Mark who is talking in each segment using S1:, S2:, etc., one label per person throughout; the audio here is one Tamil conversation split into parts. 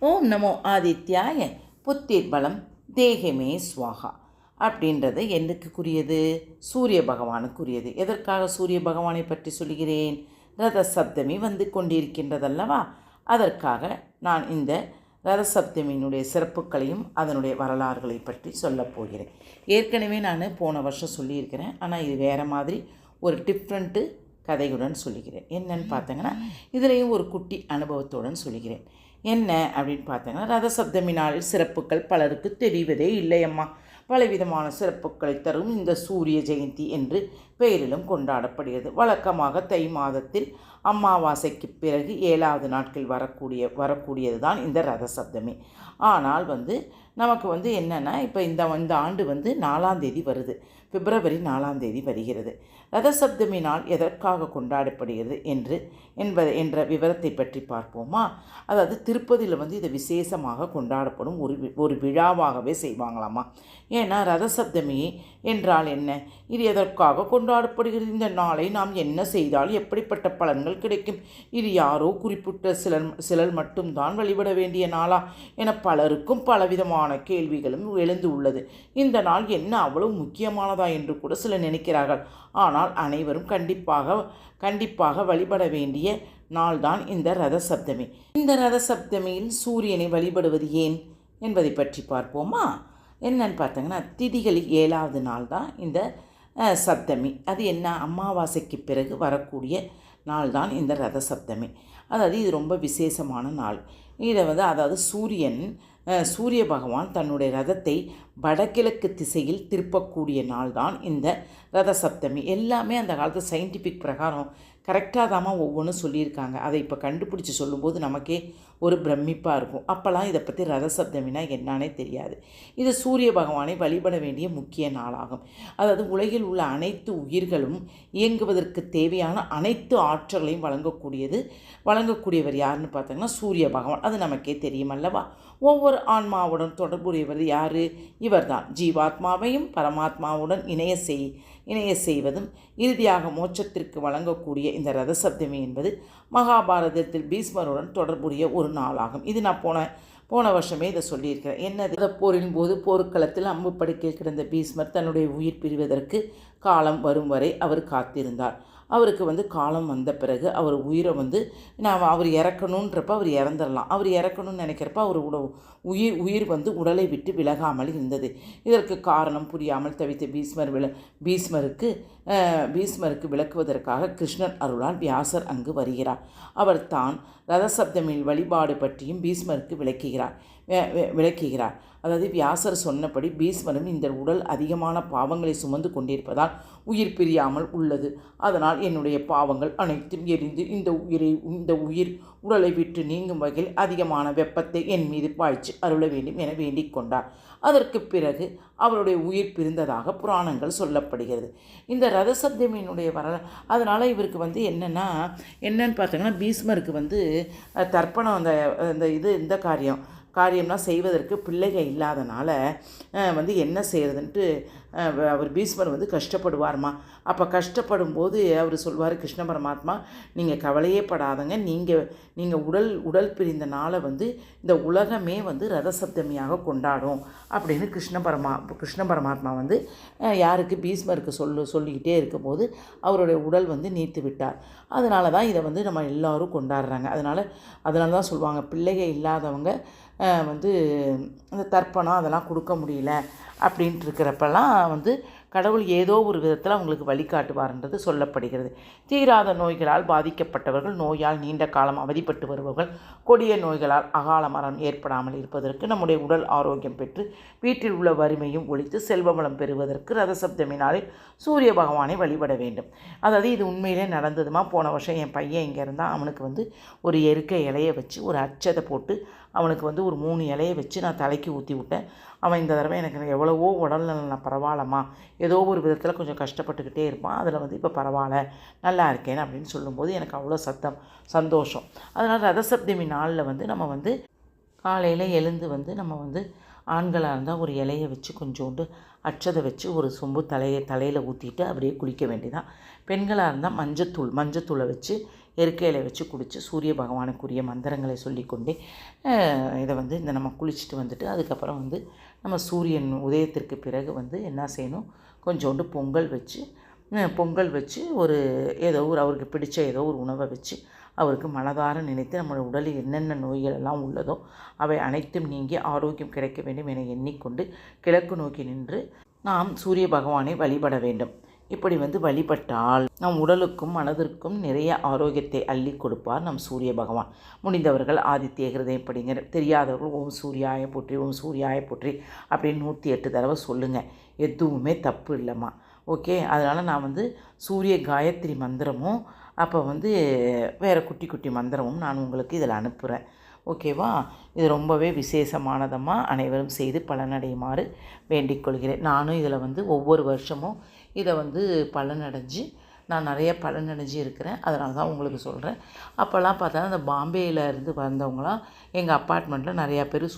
S1: ஓம் நமோ ஆதித்யாய புத்திர்பலம் தேகமே ஸ்வாகா அப்படின்றது என்னுக்குரியது? சூரிய பகவானுக்குரியது. எதற்காக சூரிய பகவானை பற்றி சொல்கிறேன்? ரத சப்தமி வந்து கொண்டிருக்கின்றதல்லவா, அதற்காக நான் இந்த ரத சப்தமியினுடைய சிறப்புகளையும் அதனுடைய வரலாறுகளை பற்றி சொல்லப் போகிறேன். ஏற்கனவே நான் போன வருஷம் சொல்லியிருக்கிறேன், ஆனால் இது வேறு மாதிரி ஒரு டிஃப்ரெண்ட்டு கதையுடன் சொல்லுகிறேன். என்னன்னு பார்த்தீங்கன்னா, இதுலேயும் ஒரு குட்டி அனுபவத்துடன் சொல்லுகிறேன். என்ன அப்படின்னு பார்த்தீங்கன்னா, ரத சப்தமி நாளில் சிறப்புகள் பலருக்கு தெரிவதே இல்லையம்மா. பலவிதமான சிறப்புகளை தரும் இந்த சூரிய ஜெயந்தி என்று பெயரிலும் கொண்டாடப்படுகிறது. வழக்கமாக தை மாதத்தில் அமாவாசைக்கு பிறகு 7வது நாட்கள் வரக்கூடியது தான் இந்த ரத சப்தமி. ஆனால் நமக்கு என்னென்னா, இப்போ இந்த ஆண்டு 4ஆம் தேதி வருது, பிப்ரவரி 4ஆம் தேதி வருகிறது. ரத சப்தமி நாள் எதற்காக கொண்டாடப்படுகிறது என்ற விவரத்தை பற்றி பார்ப்போமா? அதாவது திருப்பதியில் இதை விசேஷமாக கொண்டாடப்படும் ஒரு விழாவாகவே செய்வாங்களாமா. ஏன்னா ரத சப்தமி என்றால் என்ன, இது எதற்காக கொண்டாடப்படுகிறது, இந்த நாளை நாம் என்ன செய்தால் எப்படிப்பட்ட பலன்கள் கிடைக்கும், இது யாரோ குறிப்பிட்ட சிலர் மட்டும்தான் வழிபட வேண்டிய நாளா என பலருக்கும் பலவிதமான கேள்விகளும் எழுந்து உள்ளது. இந்த நாள் என்ன அவ்வளவு முக்கியமானதா என்று கூட சிலர் நினைக்கிறார்கள். ஆனால் அனைவரும் கண்டிப்பாக வழிபட வேண்டிய நாள்தான் இந்த ரத சப்தமி. இந்த ரத சப்தமியில் சூரியனை வழிபடுவது ஏன் என்பதை பற்றி பார்ப்போமா? என்னன்னு பார்த்தீங்கன்னா, திதிகளில் 7வது நாள் தான் இந்த சப்தமி. அது என்ன, அமாவாசைக்கு பிறகு வரக்கூடிய நாள் தான் இந்த ரத சப்தமி. அதாவது இது ரொம்ப விசேஷமான நாள். இதை அதாவது சூரிய பகவான் தன்னுடைய ரதத்தை வடகிழக்கு திசையில் திருப்பக்கூடிய நாள் தான் இந்த ரத சப்தமி. எல்லாமே அந்த காலத்து சயின்டிஃபிக் பிரகாரம் கரெக்டாக தாமா ஒவ்வொன்றும் சொல்லியிருக்காங்க. அதை இப்போ கண்டுபிடிச்சி சொல்லும்போது நமக்கே ஒரு பிரமிப்பாக இருக்கும். அப்போல்லாம் இதை பற்றி ரத சப்தமினா என்னானே தெரியாது. இது சூரிய பகவானை வழிபட வேண்டிய முக்கிய நாளாகும். அதாவது உலகில் உள்ள அனைத்து உயிர்களும் இயங்குவதற்கு தேவையான அனைத்து ஆற்றலையும் வழங்கக்கூடியவர் யாருன்னு பார்த்தோங்கன்னா சூரிய பகவான். அது நமக்கே தெரியும் அல்லவா. ஒவ்வொரு ஆன்மாவுடன் தொடர்புடையவர் யார்? இவர்தான். ஜீவாத்மாவையும் பரமாத்மாவுடன் இணைய செய்வதும் இறுதியாக மோட்சத்திற்கு வழங்கக்கூடிய இந்த ரத சப்தமி என்பது மகாபாரதத்தில் பீஷ்மருடன் தொடர்புடைய ஒரு நாளாகும். இது நான் போன வருஷமே இதை சொல்லியிருக்கிறேன். என்னது, போரின் போது போர்க்களத்தில் அம்பு படுக்கையில் கிடந்த பீஷ்மர் தன்னுடைய உயிர் பிரிவதற்கு காலம் வரும் வரை அவர் காத்திருந்தார். அவருக்கு காலம் வந்த பிறகு அவர் உயிரை அவர் இறக்கணுன்றப்ப அவர் இறந்துடலாம். அவர் இறக்கணும்னு நினைக்கிறப்ப அவர் உயிர் உடலை விட்டு விலகாமல் இருந்தது. இதற்கு காரணம் புரியாமல் தவித்த பீஷ்மருக்கு விளக்குவதற்காக கிருஷ்ணர் அருளால் வியாசர் அங்கு வருகிறார். அவர் தான் ரத சப்தமியில் வழிபாடு பற்றியும் பீஷ்மருக்கு விளக்குகிறார். அதாவது வியாசர் சொன்னபடி பீஷ்மரும் இந்த உடல் அதிகமான பாவங்களை சுமந்து கொண்டிருப்பதால் உயிர் பிரியாமல் உள்ளது. அதனால் என்னுடைய பாவங்கள் அனைத்தும் எரிந்து இந்த உயிர் உடலை விட்டு நீங்கும் வகையில் அதிகமான வெப்பத்தை என் மீது பாய்ச்சி அருள வேண்டும் என வேண்டிக் கொண்டார். அதற்கு பிறகு அவருடைய உயிர் பிரிந்ததாக புராணங்கள் சொல்லப்படுகிறது. இந்த ரத சப்தமியினுடைய அதனால் இவருக்கு என்னன்னு பார்த்தீங்கன்னா, பீஷ்மருக்கு தர்ப்பணம் இந்த காரியம்னா செய்வதற்கு பிள்ளைகள் இல்லாதனால என்ன செய்கிறதுன்ட்டு அவர் பீஷ்மர் கஷ்டப்படுவார்மா. அப்போ கஷ்டப்படும் போது அவர் சொல்வார், கிருஷ்ண பரமாத்மா நீங்கள் கவலையே படாதங்க, நீங்கள் உடல் பிரிந்த நாளை இந்த உலகமே ரத சப்தமியாக கொண்டாடும் அப்படின்னு கிருஷ்ண பரமாத்மா யாருக்கு, பீஷ்மருக்கு சொல்லிக்கிட்டே இருக்கும்போது அவருடைய உடல் நீத்து விட்டார். அதனால தான் இதை நம்ம எல்லோரும் கொண்டாடுறாங்க. அதனால தான் சொல்லுவாங்க, பிள்ளைகள் இல்லாதவங்க அந்த தர்ப்பணம் அதெல்லாம் கொடுக்க முடியல அப்படின்ட்டு இருக்கிறப்பெல்லாம் கடவுள் ஏதோ ஒரு விதத்தில் அவங்களுக்கு வழிகாட்டுவார்ன்றது சொல்லப்படுகிறது. தீராத நோய்களால் பாதிக்கப்பட்டவர்கள், நோயால் நீண்ட காலம் அவதிப்பட்டு வருபவர்கள், கொடிய நோய்களால் அகால மரணம் ஏற்படாமல் இருப்பதற்கு, நம்முடைய உடல் ஆரோக்கியம் பெற்று வீட்டில் உள்ள வறுமையும் ஒழித்து செல்வ வளம் பெறுவதற்கு ரத சப்தமி நாளில் சூரிய பகவானை வழிபட வேண்டும். அதாவது இது உண்மையிலே நடந்ததுமா. போன வருஷம் என் பையன் இங்கே இருந்தால் அவனுக்கு ஒரு எருக்க இலையை வச்சு ஒரு அச்சதை போட்டு அவனுக்கு ஒரு 3 இலையை வச்சு நான் தலைக்கு ஊற்றி விட்டேன். அவன் இந்த தடவை எனக்கு எவ்வளவோ உடல்நலம் பரவாயில்லம்மா, ஏதோ ஒரு விதத்தில் கொஞ்சம் கஷ்டப்பட்டுக்கிட்டே இருப்பான், அதில் இப்போ பரவாயில்ல நல்லா இருக்கேன் அப்படின்னு சொல்லும்போது எனக்கு அவ்வளோ சந்தோஷம். அதனால் ரத சப்தமி நாளில் நம்ம காலையில் எழுந்து நம்ம ஆண்களாக இருந்தால் ஒரு இலையை வச்சு கொஞ்சோண்டு அச்சதை வச்சு ஒரு சொம்பு தலையில் ஊற்றிட்டு அப்படியே குளிக்க வேண்டியதான். பெண்களாக இருந்தால் மஞ்சத்தூளை வச்சு எருக்கையில் வச்சு குடித்து சூரிய பகவானுக்குரிய மந்திரங்களை சொல்லிக்கொண்டே இதை வந்து இந்த நம்ம குளிச்சுட்டு வந்துட்டு அதுக்கப்புறம் வந்து நம்ம சூரியன் உதயத்திற்கு பிறகு வந்து என்ன செய்யணும், கொஞ்சோண்டு பொங்கல் வச்சு ஒரு ஏதோ ஒரு அவருக்கு பிடிச்ச ஏதோ ஒரு உணவை வச்சு அவருக்கு மனதார நினைத்து நம்மளோட உடலில் என்னென்ன நோய்கள் எல்லாம் உள்ளதோ அவை அனைத்தும் நீங்கி ஆரோக்கியம் கிடைக்க வேண்டும் என எண்ணிக்கொண்டு கிழக்கு நோக்கி நின்று நாம் சூரிய பகவானை வழிபட வேண்டும். இப்படி வந்து வழிபட்டால் நம் உடலுக்கும் மனதிற்கும் நிறைய ஆரோக்கியத்தை அள்ளி கொடுப்பார் நம் சூரிய பகவான். முடிந்தவர்கள் ஆதித்ய ஹிருதயம் படிங்க, தெரியாதவர்கள் ஓம் சூர்யாய போற்றி ஓம் சூர்யாய போற்றி அப்படின்னு 108 தடவை சொல்லுங்கள். எதுவுமே தப்பு இல்லைம்மா. ஓகே, அதனால் நான் வந்து சூரிய காயத்ரி மந்திரமும் அப்போ வந்து வேறு குட்டி குட்டி மந்திரமும் நான் உங்களுக்கு இதில் அனுப்புகிறேன். ஓகேவா? இது ரொம்பவே விசேஷமானதம்மா. அனைவரும் செய்து பலனடையுமாறு வேண்டிக் கொள்கிறேன். நானும் இதில் வந்து ஒவ்வொரு வருஷமும் இதை வந்து பலனடைஞ்சு நான் நிறைய பலனடைஞ்சு இருக்கிறேன். அதனால தான் உங்களுக்கு சொல்கிறேன். அப்போல்லாம் பார்த்தா அந்த பாம்பேயில் இருந்து வந்தவங்களாம் எங்கள் அப்பார்ட்மெண்ட்டில் நிறையா பேர்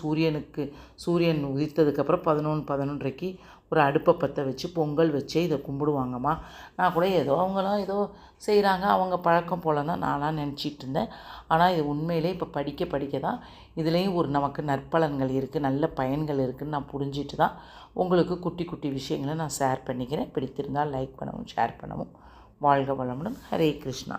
S1: சூரியன் உதித்ததுக்கப்புறம் 11:11:30 ஒரு அடுப்பை பற்ற வச்சு பொங்கல் வச்சே இதை கும்பிடுவாங்கம்மா. நான் கூட அவங்களாம் ஏதோ செய்கிறாங்க, அவங்க பழக்கம் போல தான் நான்லாம் நினச்சிட்டு இருந்தேன். ஆனால் இது உண்மையிலே இப்போ படிக்க தான் இதுலேயும் ஒரு நமக்கு நற்பலன்கள் இருக்குது, நல்ல பயன்கள் இருக்குதுன்னு நான் புரிஞ்சிட்டு தான் உங்களுக்கு குட்டி குட்டி விஷயங்களை நான் ஷேர் பண்ணிக்கிறேன். பிடித்திருந்தால் லைக் பண்ணவும் ஷேர் பண்ணவும். வாழ்க வளமுடன். ஹரே கிருஷ்ணா.